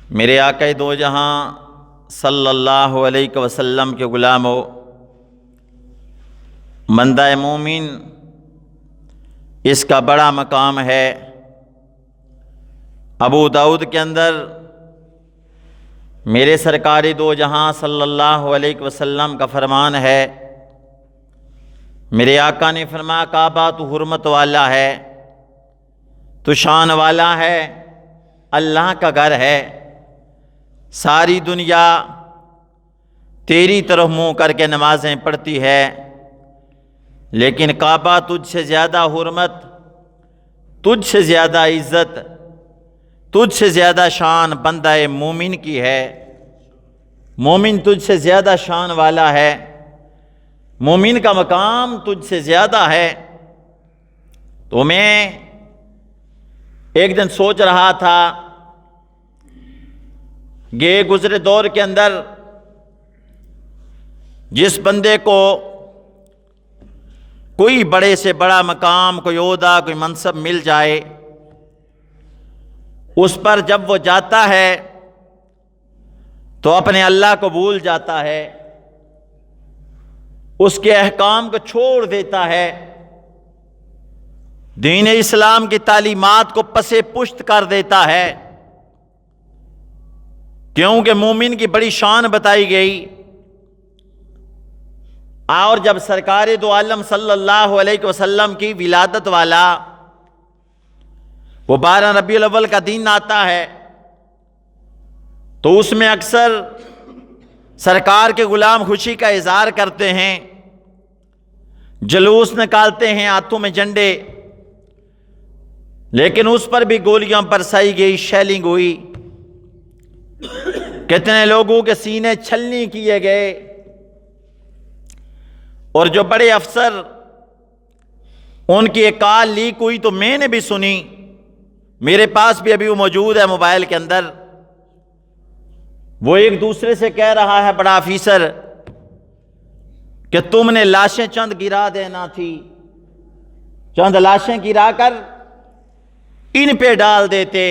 میرے آقا دو جہاں صلی اللہ علیہ وسلم کے غلاموں، بندہ مومن اس کا بڑا مقام ہے۔ ابو داؤد کے اندر میرے سرکار دو جہاں صلی اللہ علیہ وسلم کا فرمان ہے، میرے آقا نے فرمایا کعبہ تو حرمت والا ہے، تو شان والا ہے، اللہ کا گھر ہے، ساری دنیا تیری طرف منہ کر کے نمازیں پڑھتی ہے، لیکن کعبہ تجھ سے زیادہ حرمت، تجھ سے زیادہ عزت، تجھ سے زیادہ شان بندہ مومن کی ہے۔ مومن تجھ سے زیادہ شان والا ہے، مومن کا مقام تجھ سے زیادہ ہے۔ تو میں ایک دن سوچ رہا تھا، گئے گزرے دور کے اندر جس بندے کو کوئی بڑے سے بڑا مقام، کوئی عہدہ، کوئی منصب مل جائے، اس پر جب وہ جاتا ہے تو اپنے اللہ کو بھول جاتا ہے، اس کے احکام کو چھوڑ دیتا ہے، دین اسلام کی تعلیمات کو پس پشت کر دیتا ہے، کیونکہ مومن کی بڑی شان بتائی گئی۔ اور جب سرکار دو عالم صلی اللہ علیہ وسلم کی ولادت والا وہ 12 ربیع الاول کا دن آتا ہے، تو اس میں اکثر سرکار کے غلام خوشی کا اظہار کرتے ہیں، جلوس نکالتے ہیں، ہاتھوں میں جھنڈے، لیکن اس پر بھی گولیاں برسائی گئی، شیلنگ ہوئی، کتنے لوگوں کے سینے چھلنی کیے گئے، اور جو بڑے افسر ان کی ایک کال لیک ہوئی تو میں نے بھی سنی، میرے پاس بھی ابھی وہ موجود ہے موبائل کے اندر۔ وہ ایک دوسرے سے کہہ رہا ہے بڑا آفیسر کہ تم نے لاشیں چند گرا دینا تھی، چند لاشیں گرا کر ان پہ ڈال دیتے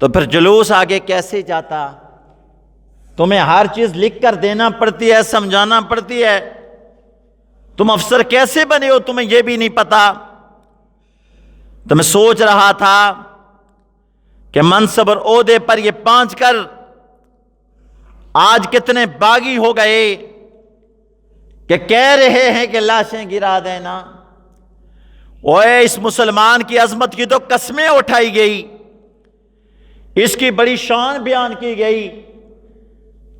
تو پھر جلوس آگے کیسے جاتا؟ تمہیں ہر چیز لکھ کر دینا پڑتی ہے، سمجھانا پڑتی ہے، تم افسر کیسے بنے ہو، تمہیں یہ بھی نہیں پتا؟ تو میں سوچ رہا تھا کہ منصب اور عہدے پر یہ پہنچ کر آج کتنے باغی ہو گئے کہ کہہ رہے ہیں کہ لاشیں گرا دینا۔ اوے اس مسلمان کی عظمت کی تو قسمیں اٹھائی گئی، اس کی بڑی شان بیان کی گئی،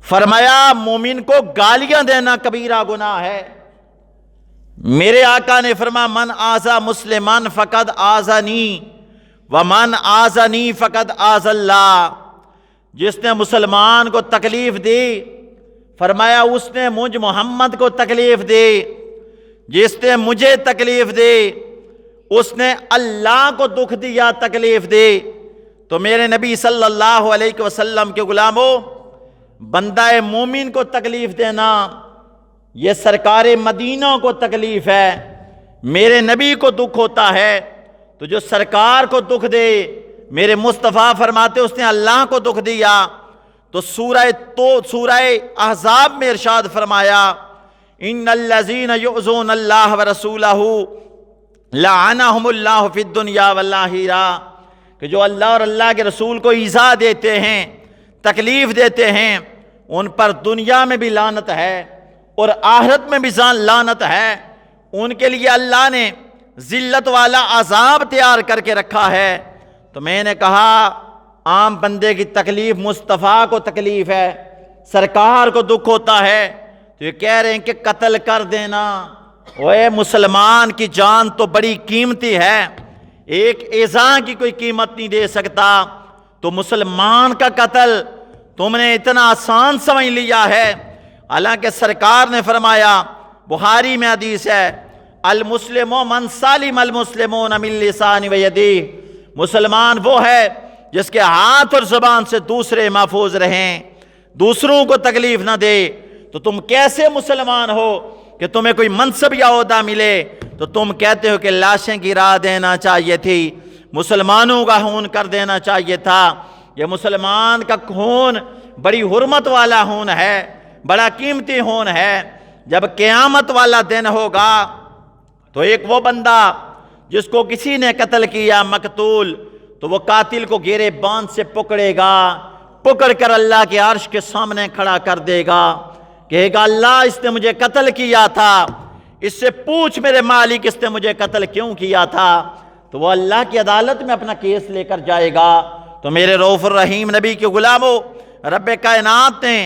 فرمایا مومن کو گالیاں دینا کبیرہ گناہ ہے۔ میرے آقا نے فرمایا من آذا مسلمان فقد آذانی ومن آذانی فقد آذ اللہ، جس نے مسلمان کو تکلیف دی، فرمایا اس نے مجھ محمد کو تکلیف دی، جس نے مجھے تکلیف دی اس نے اللہ کو دکھ دیا، تکلیف دی۔ تو میرے نبی صلی اللہ علیہ وسلم کے غلاموں، بندہ مومن کو تکلیف دینا یہ سرکار مدینہ کو تکلیف ہے، میرے نبی کو دکھ ہوتا ہے، تو جو سرکار کو دکھ دے، میرے مصطفیٰ فرماتے اس نے اللہ کو دکھ دیا۔ تو سورہ احزاب میں ارشاد فرمایا ان الذین یؤذون اللہ ورسولہ لعنہم اللہ فی الدنیا والآخرہ، کہ جو اللہ اور اللہ کے رسول کو ایذا دیتے ہیں، تکلیف دیتے ہیں، ان پر دنیا میں بھی لعنت ہے اور آخرت میں بھی لعنت ہے، ان کے لیے اللہ نے ذلت والا عذاب تیار کر کے رکھا ہے۔ تو میں نے کہا عام بندے کی تکلیف مصطفیٰ کو تکلیف ہے، سرکار کو دکھ ہوتا ہے، تو یہ کہہ رہے ہیں کہ قتل کر دینا۔ اوے مسلمان کی جان تو بڑی قیمتی ہے، ایک ایذا کی کوئی قیمت نہیں دے سکتا، تو مسلمان کا قتل تم نے اتنا آسان سمجھ لیا ہے۔ حالانکہ سرکار نے فرمایا، بخاری میں حدیث ہے، المسلم من سالم المسلمون من لسان و یدہ، مسلمان وہ ہے جس کے ہاتھ اور زبان سے دوسرے محفوظ رہیں، دوسروں کو تکلیف نہ دے۔ تو تم کیسے مسلمان ہو کہ تمہیں کوئی منصب یا عہدہ ملے تو تم کہتے ہو کہ لاشیں گرا دینا چاہیے تھی، مسلمانوں کا خون کر دینا چاہیے تھا، یہ مسلمان کا خون بڑی حرمت والا خون ہے، بڑا قیمتی خون ہے۔ جب قیامت والا دن ہوگا تو ایک وہ بندہ جس کو کسی نے قتل کیا مقتول، تو وہ قاتل کو گھیرے باندھ سے پکڑے گا، پکڑ کر اللہ کے عرش کے سامنے کھڑا کر دے گا، کہے گا اللہ اس نے مجھے قتل کیا تھا، اس سے پوچھ میرے مالک اس نے مجھے قتل کیوں کیا تھا۔ تو وہ اللہ کی عدالت میں اپنا کیس لے کر جائے گا۔ تو میرے رؤوف الرحیم نبی کے غلاموں، رب کائنات نے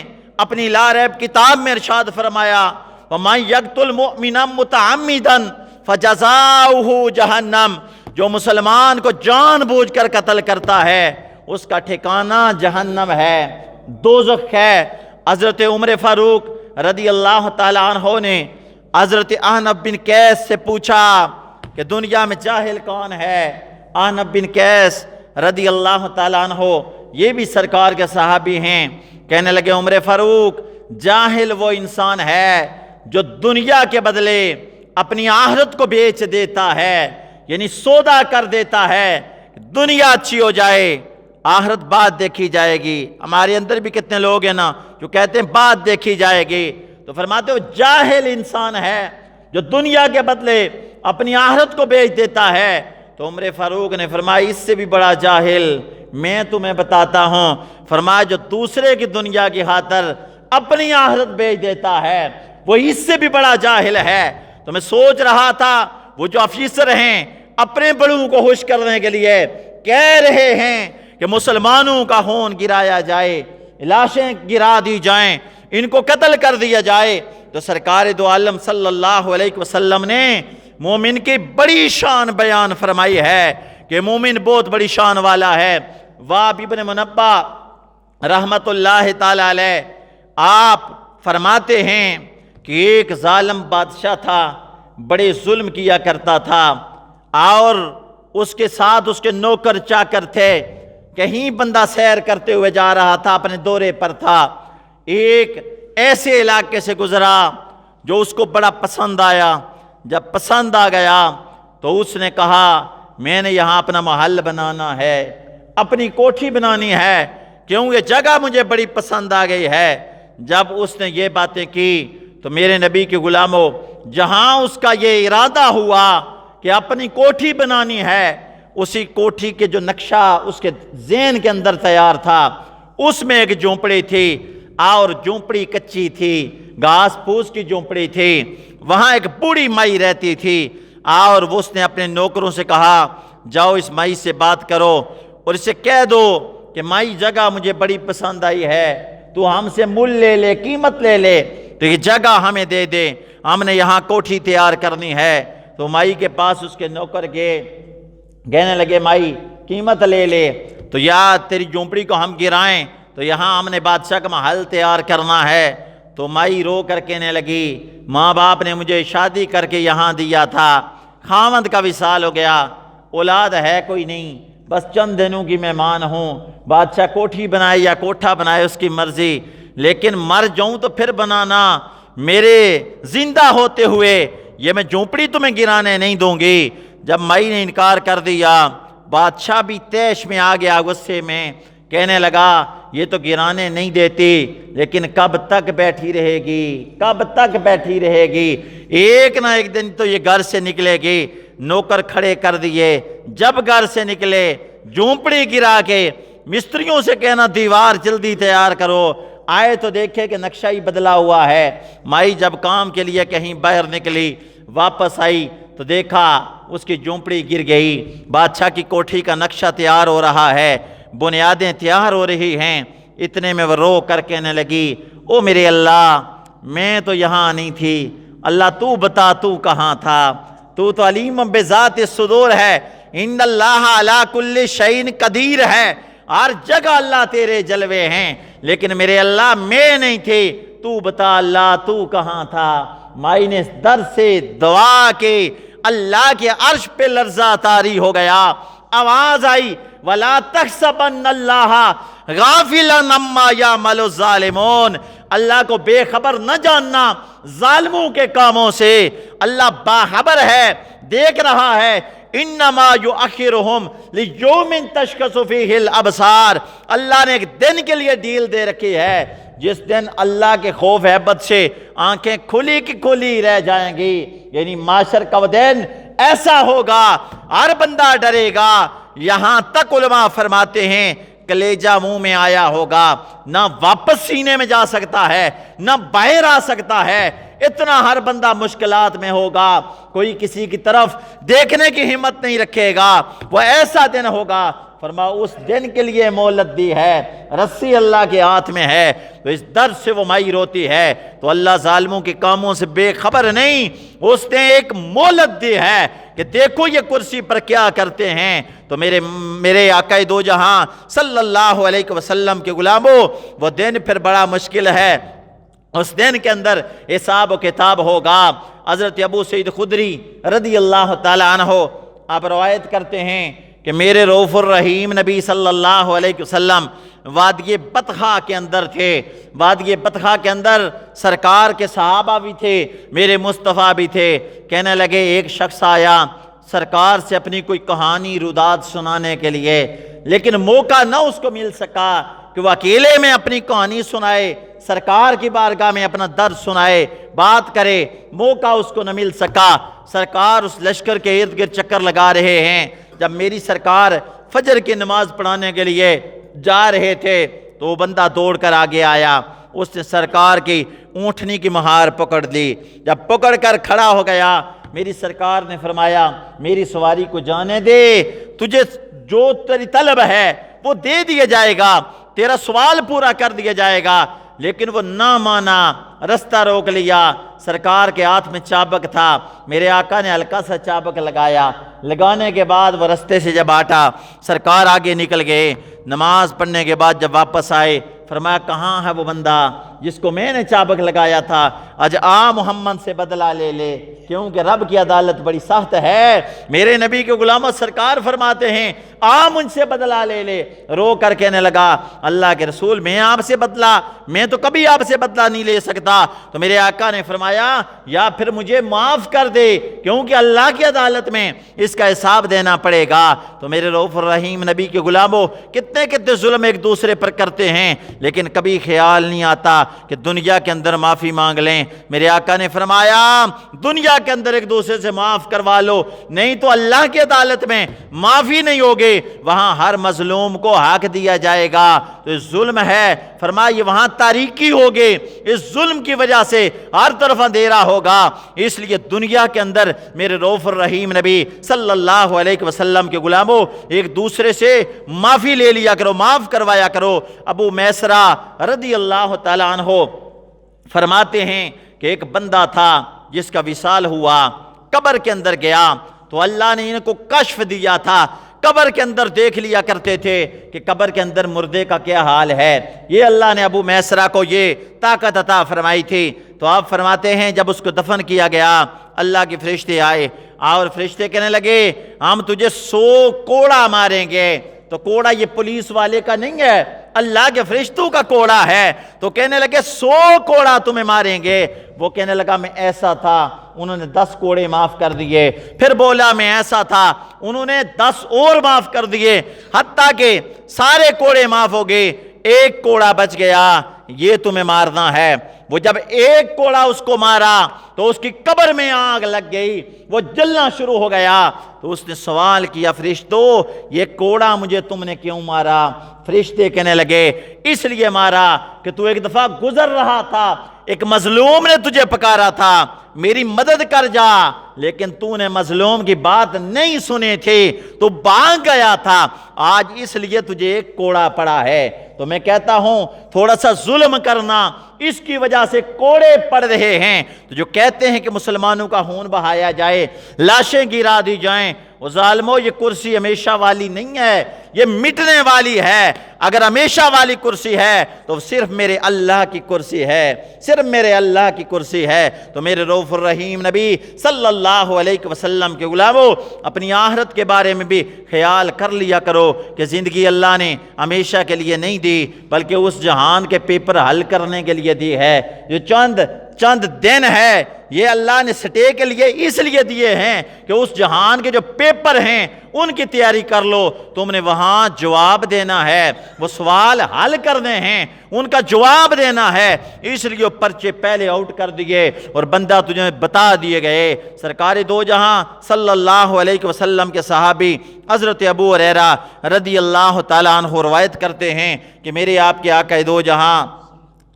اپنی لا ریب کتاب میں ارشاد فرمایا وَمَن يَقْتُلْ مُؤْمِنًا مُتَعَمِّدًا فَجَزَاؤُهُ جہنم، جو مسلمان کو جان بوجھ کر قتل کرتا ہے اس کا ٹھکانہ جہنم ہے، دوزخ ہے۔ حضرت عمر فاروق رضی اللہ تعالیٰ عنہ نے حضرت احنف بن قیس سے پوچھا کہ دنیا میں جاہل کون ہے؟ احنف بن قیس رضی اللہ تعالیٰ عنہ یہ بھی سرکار کے صحابی ہیں، کہنے لگے عمر فاروق جاہل وہ انسان ہے جو دنیا کے بدلے اپنی آخرت کو بیچ دیتا ہے، یعنی سودا کر دیتا ہے، دنیا اچھی ہو جائے آخرت بعد دیکھی جائے گی۔ ہمارے اندر بھی کتنے لوگ ہیں نا جو کہتے ہیں بعد دیکھی جائے گی، تو فرماتے ہو جاہل انسان ہے جو دنیا کے بدلے اپنی آخرت کو بیچ دیتا ہے۔ تو عمر فاروق نے فرمایا اس سے بھی بڑا جاہل میں تمہیں بتاتا ہوں، فرمایا جو دوسرے کی دنیا کی خاطر اپنی آخرت بیچ دیتا ہے وہ اس سے بھی بڑا جاہل ہے۔ تو میں سوچ رہا تھا وہ جو افیسر ہیں اپنے بڑوں کو خوش کرنے کے لیے کہہ رہے ہیں کہ مسلمانوں کا خون گرایا جائے، لاشیں گرا دی جائیں، ان کو قتل کر دیا جائے، تو سرکار دو عالم صلی اللہ علیہ وسلم نے مومن کی بڑی شان بیان فرمائی ہے کہ مومن بہت بڑی شان والا ہے۔ واب ابن منبہ رحمت اللہ تعالی علیہ آپ فرماتے ہیں کہ ایک ظالم بادشاہ تھا، بڑے ظلم کیا کرتا تھا، اور اس کے ساتھ اس کے نوکر چاکر تھے۔ کہیں بندہ سیر کرتے ہوئے جا رہا تھا، اپنے دورے پر تھا، ایک ایسے علاقے سے گزرا جو اس کو بڑا پسند آیا۔ جب پسند آ گیا تو اس نے کہا میں نے یہاں اپنا محل بنانا ہے، اپنی کوٹھی بنانی ہے، کیوں یہ جگہ مجھے بڑی پسند آ گئی ہے۔ جب اس نے یہ باتیں کی تو میرے نبی کے غلاموں جہاں اس کا یہ ارادہ ہوا کہ اپنی کوٹھی بنانی ہے، اسی کوٹھی کے جو نقشہ اس کے ذہن کے اندر تیار تھا اس میں ایک جھونپڑی تھی، اور جھونپڑی کچی تھی، گھاس پھوس کی جھونپڑی تھی، وہاں ایک بوڑھی مائی رہتی تھی، اور وہ اس نے اپنے نوکروں سے کہا جاؤ اس مائی سے بات کرو اور اسے کہہ دو کہ مائی جگہ مجھے بڑی پسند آئی ہے، تو ہم سے مول لے لے، قیمت لے لے، تو یہ جگہ ہمیں دے دے، ہم نے یہاں کوٹھی تیار کرنی ہے۔ تو مائی کے پاس اس کے نوکر گئے، کہنے لگے مائی قیمت لے لے، تو یا تیری جھونپڑی کو ہم گرائیں، تو یہاں ہم نے بادشاہ کا محل تیار کرنا ہے۔ تو مائی رو کر کہنے لگی ماں باپ نے مجھے شادی کر کے یہاں دیا تھا، خاوند کا وصال ہو گیا، اولاد ہے کوئی نہیں، بس چند دنوں کی مہمان ہوں، بادشاہ کوٹھی بنائے یا کوٹھا بنائے اس کی مرضی، لیکن مر جاؤں تو پھر بنانا، میرے زندہ ہوتے ہوئے یہ میں جھونپڑی تمہیں گرانے نہیں دوں گی۔ جب مائی نے انکار کر دیا، بادشاہ بھی تیش میں آ گیا، غصے میں کہنے لگا یہ تو گرانے نہیں دیتی، لیکن کب تک بیٹھی رہے گی، کب تک بیٹھی رہے گی، ایک نہ ایک دن تو یہ گھر سے نکلے گی۔ نوکر کھڑے کر دیے، جب گھر سے نکلے جھونپڑی گرا کے مستریوں سے کہنا دیوار جلدی تیار کرو، آئے تو دیکھے کہ نقشہ ہی بدلا ہوا ہے۔ مائی جب کام کے لیے کہیں باہر نکلی، واپس آئی تو دیکھا اس کی جھونپڑی گر گئی، بادشاہ کی کوٹھی کا نقشہ تیار ہو رہا ہے، بنیادیں تیار ہو رہی ہیں۔ اتنے میں وہ رو کر کہنے لگی او میرے اللہ میں تو یہاں نہیں تھی، اللہ تو بتا تو کہاں تھا، تو علیم بذات الصدور ہے، ان اللہ علی کل شیء قدیر ہے، ہر جگہ اللہ تیرے جلوے ہیں، لیکن میرے اللہ میں نہیں تھی، تو بتا اللہ تو کہاں تھا۔ مائی نے در سے دعا کی، اللہ کے عرش پہ لرزہ طاری ہو گیا، آواز آئی وَلَا تَحْسَبَنَّ اللَّهَ غَافِلًا عَمَّا يَعْمَلُ الظَّالِمُونَ، اللہ کو بے خبر نہ جاننا ظالموں کے کاموں سے، اللہ باخبر ہے، دیکھ رہا ہے انما یؤخرہم لیوم تشخص فیہ الابصار، اللہ نے ایک دن کے لیے ڈیل دے رکھی ہے جس دن اللہ کے خوف ہیبت سے آنکھیں کھلی کی کھلی رہ جائیں گی، یعنی معاشر کا وہ دن ایسا ہوگا ہر بندہ ڈرے گا، یہاں تک علماء فرماتے ہیں کلیجہ منہ میں آیا ہوگا، نہ واپس سینے میں جا سکتا ہے نہ باہر آ سکتا ہے، اتنا ہر بندہ مشکلات میں ہوگا، کوئی کسی کی طرف دیکھنے کی ہمت نہیں رکھے گا، وہ ایسا دن ہوگا۔ فرمایا اس دن کے لیے مہلت دی ہے، رسی اللہ کے ہاتھ میں ہے، تو اس درد سے وہ مائی روتی ہے، تو اللہ ظالموں کے کاموں سے بے خبر نہیں، اس نے ایک مہلت دی ہے کہ دیکھو یہ کرسی پر کیا کرتے ہیں۔ تو میرے آقا دو جہاں صلی اللہ علیہ وسلم کے غلاموں، وہ دن پھر بڑا مشکل ہے، اس دن کے اندر حساب و کتاب ہوگا۔ حضرت ابو سعید خدری رضی اللہ تعالی عنہ آپ روایت کرتے ہیں کہ میرے رؤوف الرحیم نبی صلی اللہ علیہ وسلم وادی بطحہ کے اندر تھے، وادی بطحہ کے اندر سرکار کے صحابہ بھی تھے، میرے مصطفیٰ بھی تھے۔ کہنے لگے ایک شخص آیا سرکار سے اپنی کوئی کہانی روداد سنانے کے لیے، لیکن موقع نہ اس کو مل سکا کہ وہ اکیلے میں اپنی کہانی سنائے، سرکار کی بارگاہ میں اپنا درد سنائے، بات کرے، موقع اس کو نہ مل سکا۔ سرکار اس لشکر کے ارد گرد چکر لگا رہے ہیں، جب میری سرکار فجر کی نماز پڑھانے کے لیے جا رہے تھے تو وہ بندہ دوڑ کر آگے آیا، اس نے سرکار کی اونٹنی کی مہار پکڑ لی، جب پکڑ کر کھڑا ہو گیا میری سرکار نے فرمایا میری سواری کو جانے دے، تجھے جو تیری طلب ہے وہ دے دیا جائے گا، تیرا سوال پورا کر دیا جائے گا۔ لیکن وہ نہ مانا، رستہ روک لیا۔ سرکار کے ہاتھ میں چابک تھا، میرے آقا نے ہلکا سا چابک لگایا، لگانے کے بعد وہ رستے سے جب آٹا، سرکار آگے نکل گئے۔ نماز پڑھنے کے بعد جب واپس آئے فرمایا کہاں ہے وہ بندہ جس کو میں نے چابک لگایا تھا؟ آج آ محمد سے بدلہ لے لے، کیونکہ رب کی عدالت بڑی سخت ہے۔ میرے نبی کے غلام سرکار فرماتے ہیں آ مجھ سے بدلہ لے لے۔ رو کر کہنے لگا اللہ کے رسول میں آپ سے بدلہ، میں تو کبھی آپ سے بدلہ نہیں لے سکتا۔ تو میرے آقا نے فرمایا یا پھر مجھے معاف کر دے، کیونکہ اللہ کی عدالت میں اس کا حساب دینا پڑے گا۔ تو میرے رؤوف الرحیم نبی کے غلاموں کتنے کتنے ظلم ایک دوسرے پر کرتے ہیں، لیکن کبھی خیال نہیں آتا کہ دنیا کے اندر معافی مانگ لیں۔ میرے آقا نے فرمایا دنیا کے اندر ایک دوسرے سے معاف کروا لو، نہیں تو اللہ کی عدالت میں معافی نہیں ہوگی، وہاں ہر مظلوم کو حق دیا جائے گا۔ تو اس ظلم ہے، فرمایا یہ وہاں تاریکی ہوگی، اس ظلم کی وجہ سے ہر طرف اندھیرا ہوگا۔ اس لیے دنیا کے اندر میرے رؤوف الرحیم نبی صلی اللہ علیہ وسلم کے غلاموں ایک دوسرے سے معافی لے لیا کرو، معاف کروایا کرو۔ ابو میسرہ رضی اللہ تعالیٰ عنہ فرماتے ہیں کہ ایک بندہ تھا جس کا وصال ہوا، قبر کے اندر گیا تو اللہ نے ان کو کشف دیا تھا، قبر کے اندر دیکھ لیا کرتے تھے کہ قبر کے اندر مردے کا کیا حال ہے۔ یہ اللہ نے ابو میسرہ کو یہ طاقت عطا فرمائی تھی۔ تو آپ فرماتے ہیں جب اس کو دفن کیا گیا اللہ کے فرشتے آئے اور فرشتے کہنے لگے ہم تجھے 100 کوڑا ماریں گے۔ تو کوڑا یہ پولیس والے کا نہیں ہے، اللہ کے فرشتوں کا کوڑا ہے۔ تو کہنے لگے 100 کوڑا تمہیں ماریں گے۔ وہ کہنے لگا میں ایسا تھا، انہوں نے 10 کوڑے معاف کر دیے۔ پھر بولا میں ایسا تھا، انہوں نے 10 اور معاف کر دیے، حتیٰ کہ سارے کوڑے معاف ہو گئے، ایک کوڑا بچ گیا، یہ تمہیں مارنا ہے۔ وہ جب ایک کوڑا اس کو مارا تو اس کی قبر میں آگ لگ گئی، وہ جلنا شروع ہو گیا۔ تو اس نے سوال کیا فرشتوں یہ کوڑا مجھے تم نے کیوں مارا؟ فرشتے کہنے لگے اس لیے مارا کہ تو ایک دفعہ گزر رہا تھا، ایک مظلوم نے تجھے پکارا تھا میری مدد کر جا، لیکن تو نے مظلوم کی بات نہیں سنی تھی، تو بھاگ گیا تھا، آج اس لیے تجھے ایک کوڑا پڑا ہے۔ تو میں کہتا ہوں تھوڑا سا ظلم کرنا، اس کی وجہ سے کوڑے پڑ رہے ہیں۔ تو جو کہتے ہیں کہ مسلمانوں کا خون بہایا جائے، لاشیں گرا دی جائیں، وہ ظالموں یہ کرسی ہمیشہ والی نہیں ہے، یہ مٹنے والی ہے۔ اگر ہمیشہ والی کرسی ہے تو صرف میرے اللہ کی کرسی ہے، صرف میرے اللہ کی کرسی ہے۔ تو میرے رؤوف الرحیم نبی صلی اللہ علیہ وسلم کے غلاموں اپنی آخرت کے بارے میں بھی خیال کر لیا کرو کہ زندگی اللہ نے ہمیشہ کے لیے نہیں دی، بلکہ اس جہان کے پیپر حل کرنے کے لیے دی ہے۔ جو چند دن ہے یہ اللہ نے سٹے کے لیے اس لیے دیے ہیں کہ اس جہان کے جو پیپر ہیں ان کی تیاری کر لو، تم نے وہاں جواب دینا ہے، وہ سوال حل کرنے ہیں، ان کا جواب دینا ہے، اس لیے وہ پرچے پہلے آؤٹ کر دیے اور بندہ تجھے بتا دیے گئے۔ سرکار دو جہاں صلی اللہ علیہ وسلم کے صحابی حضرت ابو ہریرہ رضی اللہ تعالیٰ عنہ روایت کرتے ہیں کہ میرے آپ کے آقا دو جہاں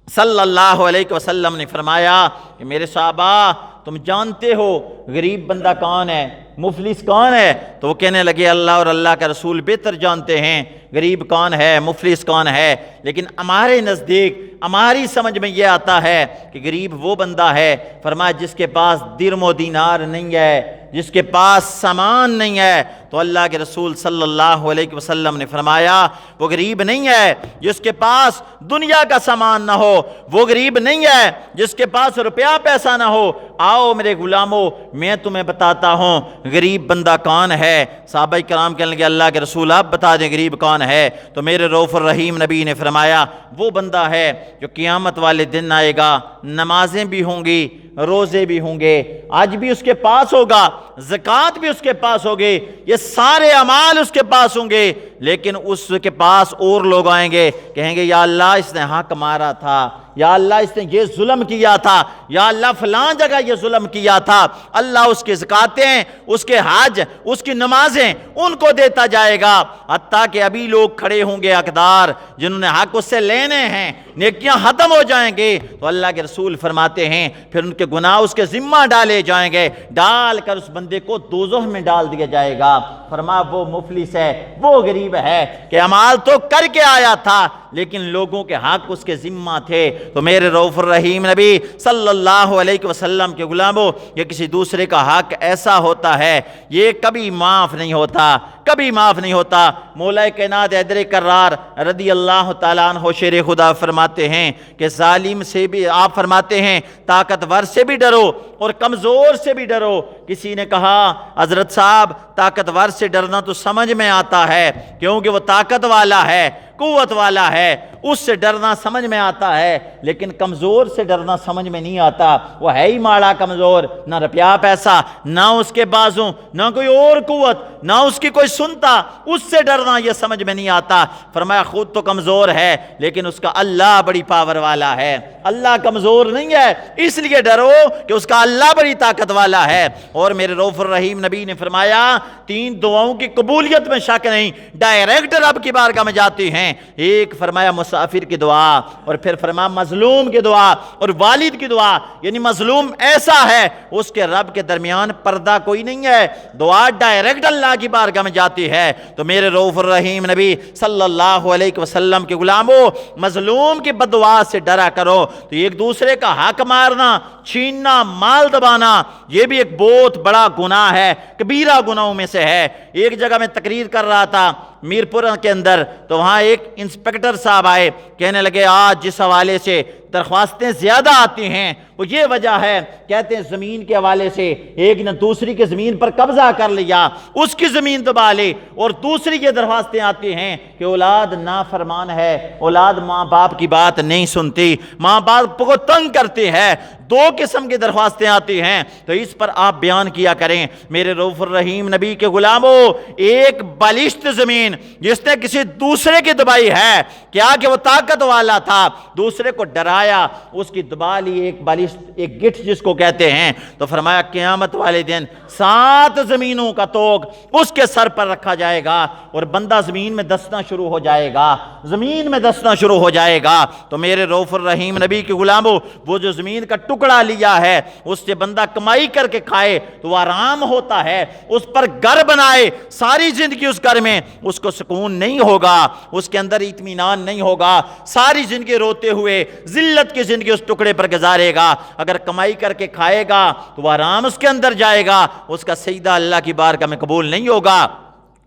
صلی اللہ علیہ وسلم نے فرمایا کہ میرے صحابہ تم جانتے ہو غریب بندہ کون ہے، مفلس کون ہے؟ تو وہ کہنے لگے اللہ اور اللہ کا رسول بہتر جانتے ہیں غریب کون ہے، مفلس کون ہے، لیکن ہمارے نزدیک ہماری سمجھ میں یہ آتا ہے کہ غریب وہ بندہ ہے، فرمایا جس کے پاس درم و دینار نہیں ہے، جس کے پاس سامان نہیں ہے۔ تو اللہ کے رسول صلی اللہ علیہ وسلم نے فرمایا وہ غریب نہیں ہے جس کے پاس دنیا کا سامان نہ ہو، وہ غریب نہیں ہے جس کے پاس روپیہ پیسہ نہ ہو، آؤ میرے غلاموں میں تمہیں بتاتا ہوں غریب بندہ کون ہے۔ صحابہ کرام کہنے لگے اللہ کے رسول آپ بتا دیں غریب کون ہے۔ تو میرے رؤوف الرحیم نبی نے فرمایا وہ بندہ ہے جو قیامت والے دن آئے گا، نمازیں بھی ہوں گی، روزے بھی ہوں گے، آج بھی اس کے پاس ہوگا، زکوٰۃ بھی اس کے پاس ہوگی، یہ سارے اعمال اس کے پاس ہوں گے، لیکن اس کے پاس اور لوگ آئیں گے کہیں گے یا اللہ اس نے حق مارا تھا، یا اللہ اس نے یہ ظلم کیا تھا، یا اللہ فلاں جگہ یہ ظلم کیا تھا، اللہ اس کی زکاتیں، اس کے حج، اس کی نمازیں ان کو دیتا جائے گا، حتیٰ کہ ابھی لوگ کھڑے ہوں گے حقدار جنہوں نے حق اس سے لینے ہیں، نیکیاں ختم ہو جائیں گے، تو اللہ کے رسول فرماتے ہیں پھر ان کے گناہ اس کے ذمہ ڈالے جائیں گے، ڈال کر اس بندے کو دوزخ میں ڈال دیا جائے گا۔ فرمایا وہ مفلس ہے، وہ غریب ہے کہ اعمال تو کر کے آیا تھا لیکن لوگوں کے حق اس کے ذمہ تھے۔ تو میرے رؤوف الرحیم نبی صلی اللہ علیہ وسلم کے غلاموں یہ کسی دوسرے کا حق ایسا ہوتا ہے یہ کبھی معاف نہیں ہوتا، کبھی معاف نہیں ہوتا۔ مولا کائنات حیدر کرار رضی اللہ تعالیٰ عنہ شیر خدا فرماتے ہیں کہ ظالم سے بھی آپ فرماتے ہیں طاقتور سے بھی ڈرو اور کمزور سے بھی ڈرو۔ کسی نے کہا حضرت صاحب طاقتور سے ڈرنا تو سمجھ میں آتا ہے کیونکہ وہ طاقت والا ہے، قوت والا ہے، اس سے ڈرنا سمجھ میں آتا ہے، لیکن کمزور سے ڈرنا سمجھ میں نہیں آتا، وہ ہے ہی ماڑا کمزور، نہ روپیہ پیسہ، نہ اس کے بازو، نہ کوئی اور قوت، نہ اس کی کوئی سنتا، اس سے ڈرنا یہ سمجھ میں نہیں آتا۔ فرمایا خود تو کمزور ہے لیکن اس کا اللہ بڑی پاور والا ہے، اللہ کمزور نہیں ہے اس لیے ڈرو کہ اس کا اللہ بڑی طاقت والا ہے۔ اور میرے رؤوف الرحیم نبی نے فرمایا 3 دعاؤں کی قبولیت میں شک نہیں، ڈائریکٹ رب کی بارگاہ میں جاتی ہیں۔ ایک فرمایا مسافر کی دعا، اور پھر فرمایا مظلوم کی دعا اور والد کی دعا، یعنی مظلوم ایسا ہے اس کے رب کے درمیان پردہ کوئی نہیں ہے، دعا ڈائریکٹ اللہ کی بارگاہ میں جاتی ہے۔ تو میرے رؤوف الرحیم نبی صلی اللہ علیہ وسلم کے غلاموں مظلوم کی بددعا سے ڈرا کرو۔ تو ایک دوسرے کا حق مارنا، چھیننا، مال دبانا یہ بھی ایک بہت بڑا گناہ ہے، کبیرہ گناہوں میں سے ہے۔ ایک جگہ میں تقریر کر رہا تھا میرپور کے اندر، تو وہاں ایک انسپیکٹر صاحب آئے، کہنے لگے آج جس حوالے سے درخواستیں زیادہ آتی ہیں وہ یہ وجہ ہے، کہتے ہیں زمین کے حوالے سے ایک نے دوسری کی زمین پر قبضہ کر لیا، اس کی زمین دبا لی، اور دوسری یہ درخواستیں آتی ہیں کہ اولاد نافرمان ہے، اولاد ماں باپ کی بات نہیں سنتی، ماں باپ کو تنگ کرتی ہے، 2 قسم کی درخواستیں آتی ہیں۔ تو اس پر آپ بیان کیا کریں میرے رؤوف الرحیم نبی کے غلاموں، ایک بالشت زمین جس نے کسی دوسرے کی دبائی ہے، کیا کہ وہ طاقت والا تھا، دوسرے کو ڈرایا، اس کی دبا لی ایک بالشت، ایک گٹھ جس کو کہتے ہیں، تو فرمایا قیامت والے دن 7 زمینوں کا توگ اس کے سر پر رکھا جائے گا اور بندہ زمین میں دسنا شروع ہو جائے گا، زمین میں دسنا شروع ہو جائے گا۔ تو میرے رؤوف الرحیم نبی کے غلاموں وہ جو زمین کا ٹکڑا لیا ہے اس سے بندہ کمائی کر کے کھائے تو وہ آرام ہوتا ہے، اس پر گھر بنائے ساری زندگی اس گھر میں اس کو سکون نہیں ہوگا، اس کے اندر اطمینان نہیں ہوگا، ساری زندگی روتے ہوئے ذلت کی زندگی اس ٹکڑے پر گزارے گا۔ اگر کمائی کر کے کھائے گا تو وہ آرام اس کے اندر جائے گا، اس کا سجدہ اللہ کی بارگاہ میں قبول نہیں ہوگا۔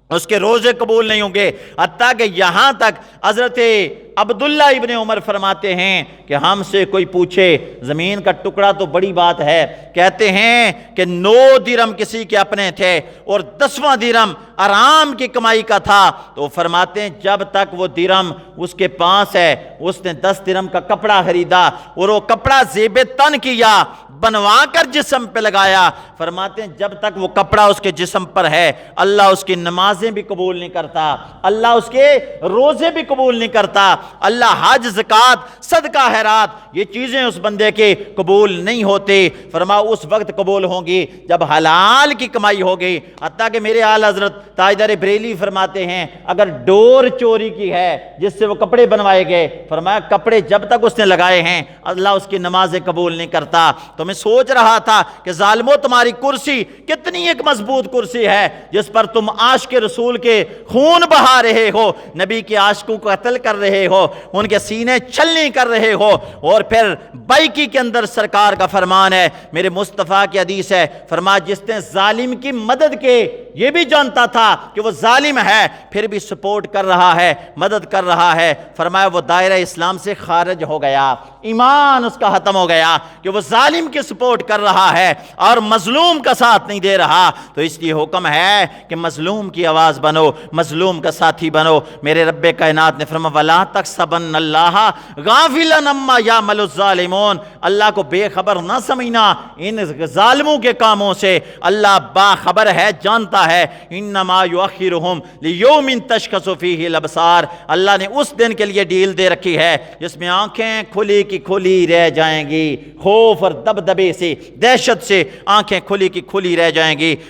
اس کے روزے قبول نہیں ہوں گے، حتیٰ کہ یہاں تک حضرت عبداللہ ابن عمر فرماتے ہیں کہ ہم سے کوئی پوچھے زمین کا ٹکڑا تو بڑی بات ہے، کہتے ہیں کہ 9 درہم کسی کے اپنے تھے اور 10واں درہم آرام کی کمائی کا تھا، تو وہ فرماتے ہیں جب تک وہ درہم اس کے پاس ہے، اس نے 10 درہم کا کپڑا خریدا اور وہ کپڑا زیب تن کیا، بنوا کر جسم پہ لگایا، فرماتے ہیں جب تک وہ کپڑا اس کے جسم پر ہے اللہ اس کی نمازیں بھی قبول نہیں کرتا، اللہ اس کے روزے بھی قبول نہیں کرتا، اللہ حج، زکوٰۃ، صدقہ خیرات یہ چیزیں اس بندے کے قبول نہیں ہوتے۔ فرمایا اس وقت قبول ہوں گی جب حلال کی کمائی ہوگی۔ حتیٰ کہ میرے اعلیٰ حضرت تاجدار بریلی فرماتے ہیں اگر ڈور چوری کی ہے جس سے وہ کپڑے بنوائے گئے، فرمایا کپڑے جب تک اس نے لگائے ہیں اللہ اس کی نمازیں قبول نہیں کرتا۔ تو میں سوچ رہا تھا کہ ظالمو تمہاری کرسی کتنی ایک مضبوط کرسی ہے جس پر تم عاشق رسول کے خون بہا رہے ہو، نبی کے عاشقوں کو قتل کر رہے ہو، ان کے سینے چھلنی کر رہے ہو، اور پھر بائکی کے اندر سرکار کا فرمان ہے، میرے مصطفیٰ کی حدیث ہے، فرمایا جس نے ظالم کی مدد کے، یہ بھی جانتا تھا کہ وہ ظالم ہے پھر بھی سپورٹ کر رہا ہے، مدد کر رہا ہے، فرمایا وہ دائرہ اسلام سے خارج ہو گیا، ایمان اس کا ختم ہو گیا کہ وہ ظالم کی سپورٹ کر رہا ہے اور مظلوم کا ساتھ نہیں دے رہا۔ تو اس لیے حکم ہے کہ مظلوم کی آواز بنو، مظلوم کا ساتھی بنو۔ میرے رب کائنات نے فرمایا وَلَا تَحْسَبَنَّ اللَّهَ غَافِلًا عَمَّا يَعْمَلُ الظَّالِمُونَ، اللہ کو بے خبر نہ سمجھنا ان ظالموں کے کاموں سے، اللہ باخبر ہے، جانتا ہے۔ انما یؤخرہم لیوم تشخص فیہ الابصار، اللہ نے اس دن کے لیے ڈیل دے رکھی ہے جس میں آنکھیں کھلی کی کھلی رہ جائیں گی، خوف اور دبدبے سے، دہشت سے آنکھیں کھلی کی کھلی رہ جائیں گی۔